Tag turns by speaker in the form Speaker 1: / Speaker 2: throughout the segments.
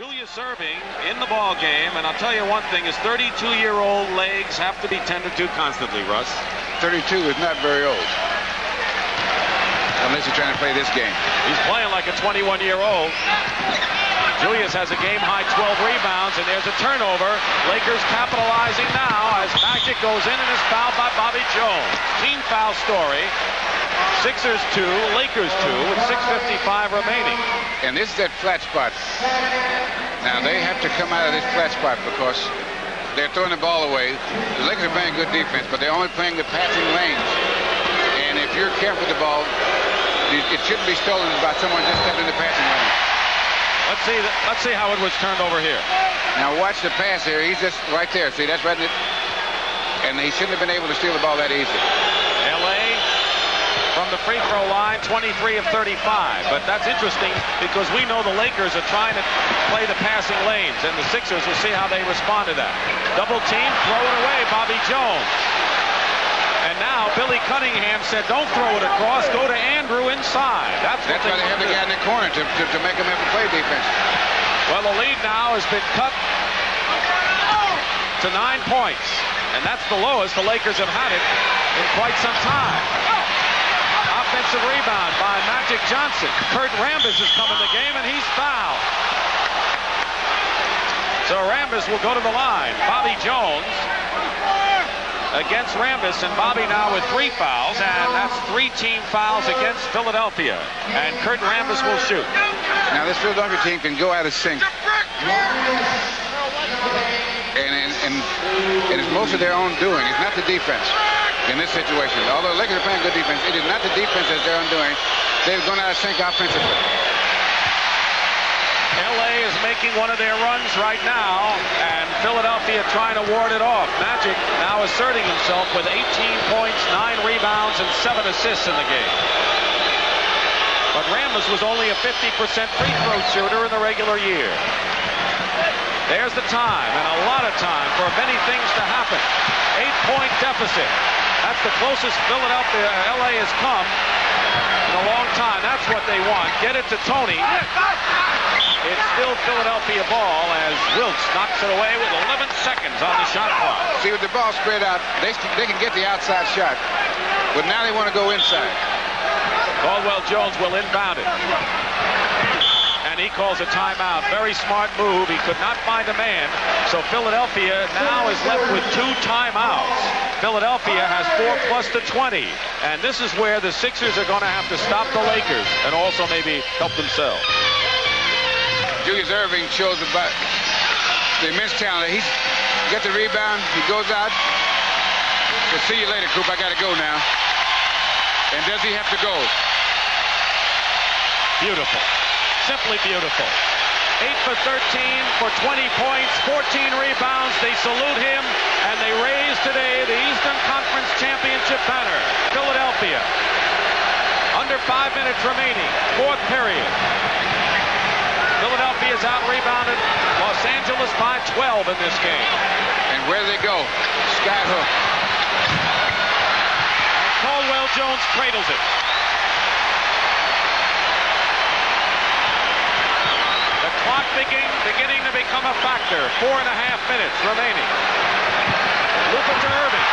Speaker 1: Julius Erving in the ball game, and I'll tell you one thing: his 32-year-old legs have to be tended to constantly. Russ,
Speaker 2: 32 is not very old, unless you're trying to play this game.
Speaker 1: He's playing like a 21-year-old. Julius has a game-high 12 rebounds, and there's a turnover. Lakers capitalizing now as Magic goes in and is fouled by Bobby Jones. Team foul story. Sixers 2, Lakers 2 with 6:55 remaining.
Speaker 2: And this is that flat spot. Now they have to come out of this flat spot because they're throwing the ball away. The Lakers are playing good defense, but they're only playing the passing lanes. And if you're careful with the ball, it shouldn't be stolen by someone just stepping in the passing lane.
Speaker 1: Let's see how it was turned over here.
Speaker 2: Now watch the pass here. He's just right there. See, that's right in it. And he shouldn't have been able to steal the ball that easy.
Speaker 1: LA from the free throw line, 23 of 35. But that's interesting because we know the Lakers are trying to play the passing lanes, and the Sixers will see how they respond to that. Double team, throw it away, Bobby Jones. And now Billy Cunningham said, don't throw it across, go to Andrew inside. That's why
Speaker 2: they have the guy in the corner to make him have to play defense. Well,
Speaker 1: the lead now has been cut to 9 points, and that's the lowest the Lakers have had it in quite some time. Offensive rebound by Magic Johnson. Kurt Rambis has come in the game, and he's fouled. So Rambis will go to the line. Bobby Jones against Rambis, and Bobby now with 3 fouls, and that's 3 team fouls against Philadelphia. And Kurt Rambis will shoot.
Speaker 2: Now this Philadelphia team can go out of sync. And it's most of their own doing. It's not the defense in this situation. Although the Lakers are playing good defense, it is not the defense that's their undoing. They've gone out of sync offensively.
Speaker 1: LA is making one of their runs right now, and Philadelphia trying to ward it off. Magic now asserting himself with 18 points, 9 rebounds, and 7 assists in the game. But Rambis was only a 50% free throw shooter in the regular year. There's the time, and a lot of time for many things to happen. 8-point deficit. That's the closest Philadelphia, LA has come in a long time. That's what they want. Get it to Tony. It's still Philadelphia ball as Wilkes knocks it away with 11 seconds on the shot clock.
Speaker 2: See, with the ball spread out, they can get the outside shot, but now they want to go inside.
Speaker 1: Caldwell Jones will inbound it. And he calls a timeout. Very smart move. He could not find a man. So Philadelphia now is left with 2 timeouts. Philadelphia has 4 plus the 20. And this is where the Sixers are going to have to stop the Lakers and also maybe help themselves.
Speaker 2: Julius Erving shows the immense talent. He's got the rebound. He goes out. Says, see you later, Coop. I got to go now. And does he have to go?
Speaker 1: Beautiful. Simply beautiful. 8 for 13 for 20 points, 14 rebounds. They salute him, and they raise today the Eastern Conference Championship banner. Philadelphia. Under 5 minutes remaining. 4th period. Philadelphia is out-rebounded. Los Angeles by 12 in this game.
Speaker 2: And where do they go? Skyhook.
Speaker 1: And Caldwell Jones cradles it. The clock beginning to become a factor. 4.5 minutes remaining. Luka to Erving.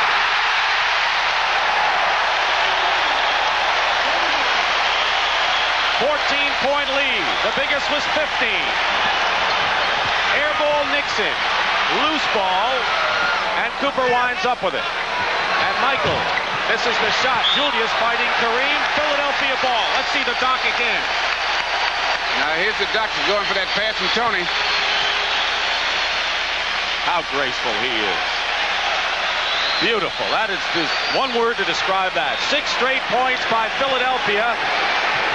Speaker 1: 14-point lead. The biggest was 15. Air ball Nixon. Loose ball. And Cooper winds up with it. And Michael misses the shot. Julius fighting Kareem. Philadelphia ball. Let's see the dock again.
Speaker 2: Now here's the doctor going for that pass from Tony.
Speaker 1: How graceful he is. Beautiful. That is just one word to describe that. 6 straight points by Philadelphia.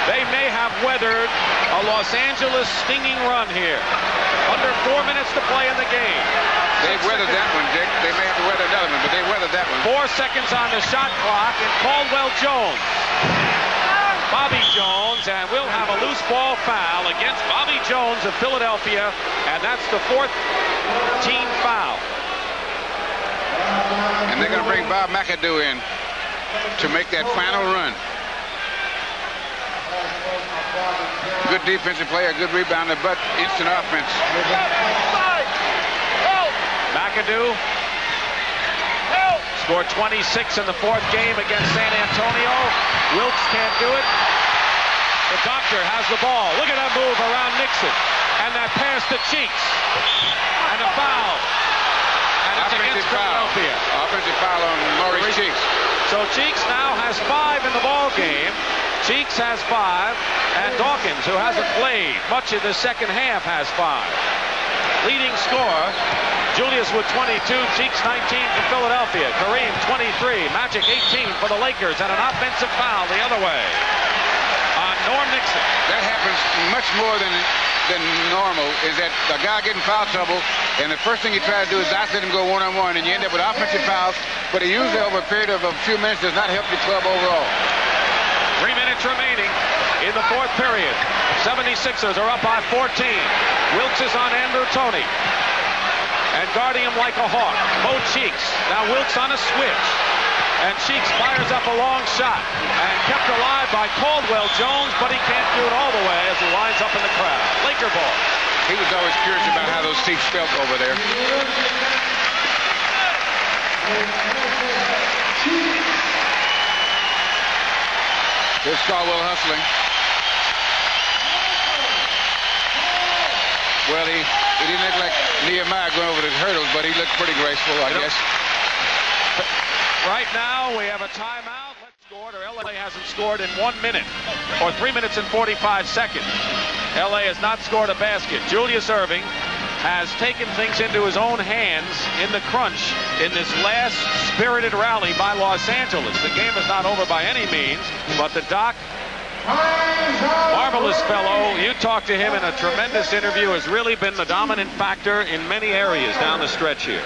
Speaker 1: They may have weathered a Los Angeles stinging run here. Under 4 minutes to play in the game.
Speaker 2: They've weathered that one, Dick. They may have to weather another one, but they weathered that one.
Speaker 1: 4 seconds on the shot clock, and Caldwell Jones. Bobby Jones, and we'll have a loose ball foul against Bobby Jones of Philadelphia, and that's the 4th team foul.
Speaker 2: And they're going to bring Bob McAdoo in to make that final run. Good defensive player, good rebounder, but instant offense.
Speaker 1: McAdoo scored 26 in the fourth game against San Antonio. Wilkes can't do it. The doctor has the ball. Look at that move around Nixon. And that pass to Cheeks. And a foul. And it's against Philadelphia.
Speaker 2: Offensive foul on Maurice Cheeks.
Speaker 1: So Cheeks now has 5 in the ball game. Cheeks has 5. And Dawkins, who hasn't played much of the second half, has 5. Leading scorer, Julius with 22, Cheeks 19 for Philadelphia. Kareem 23, Magic 18 for the Lakers, and an offensive foul the other way on Norm Nixon.
Speaker 2: That happens much more than normal, is that a guy getting foul trouble, and the first thing you try to do is not let him go one-on-one, and you end up with offensive fouls, but it usually over a period of a few minutes does not help your club overall.
Speaker 1: 3 minutes remaining in the fourth period. 76ers are up by 14. Wilkes is on Andrew Toney and guarding him like a hawk. Mo Cheeks. Now Wilkes on a switch. And Cheeks fires up a long shot and kept alive by Caldwell Jones, but he can't do it all the way as he winds up in the crowd. Laker ball.
Speaker 2: He was always curious about how those seats felt over there. Here's Caldwell hustling. Well, he didn't look like Nehemiah going over the hurdles, but he looked pretty graceful, I guess.
Speaker 1: Right now, we have a timeout. Let's score, or LA hasn't scored in 1 minute, or 3 minutes and 45 seconds. LA has not scored a basket. Julius Erving has taken things into his own hands in the crunch in this last spirited rally by Los Angeles. The game is not over by any means, but the Doc, marvelous fellow, you talked to him in a tremendous interview, has really been the dominant factor in many areas down the stretch here.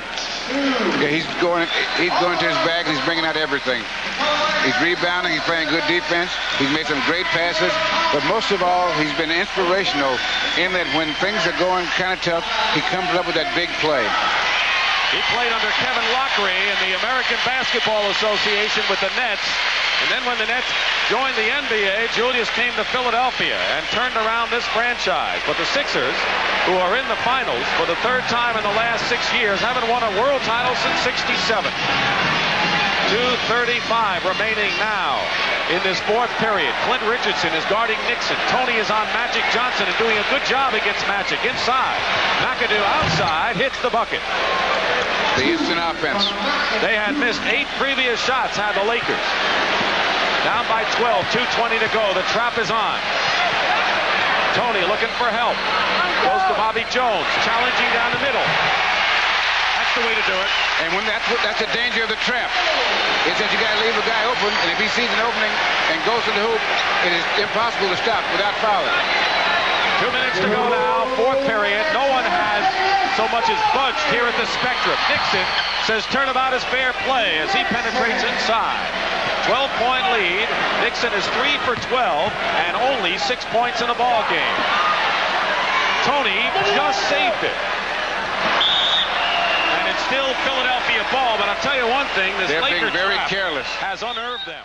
Speaker 2: Yeah, he's going to his bag, and he's bringing out everything. He's rebounding, he's playing good defense, he's made some great passes, but most of all, he's been inspirational in that when things are going kind of tough, he comes up with that big play.
Speaker 1: He played under Kevin Lockery in the American Basketball Association with the Nets. And then when the Nets joined the NBA, Julius came to Philadelphia and turned around this franchise. But the Sixers, who are in the finals for the third time in the last 6 years, haven't won a world title since '67. 2:35 remaining now in this fourth period. Clint Richardson is guarding Nixon. Toney is on Magic Johnson and doing a good job against Magic. Inside. McAdoo outside, hits the bucket.
Speaker 2: The instant offense.
Speaker 1: They had missed 8 previous shots, had the Lakers. Down by 12, 2:20 to go. The trap is on. Toney looking for help. Goes to Bobby Jones, challenging down the middle. That's the way to do it.
Speaker 2: And when that's the danger of the trap. Is that you got to leave a guy open, and if he sees an opening and goes to the hoop, it is impossible to stop without fouling.
Speaker 1: 2 minutes to go now, fourth period. No one has so much as budged here at the Spectrum. Nixon says turnabout is fair play as he penetrates inside. 12-point lead. Nixon is 3 for 12 and only 6 points in the ball game. Toney just saved it. And it's still Philadelphia ball, but I'll tell you one thing, this Lakers
Speaker 2: being very
Speaker 1: trap
Speaker 2: careless.
Speaker 1: has unnerved them.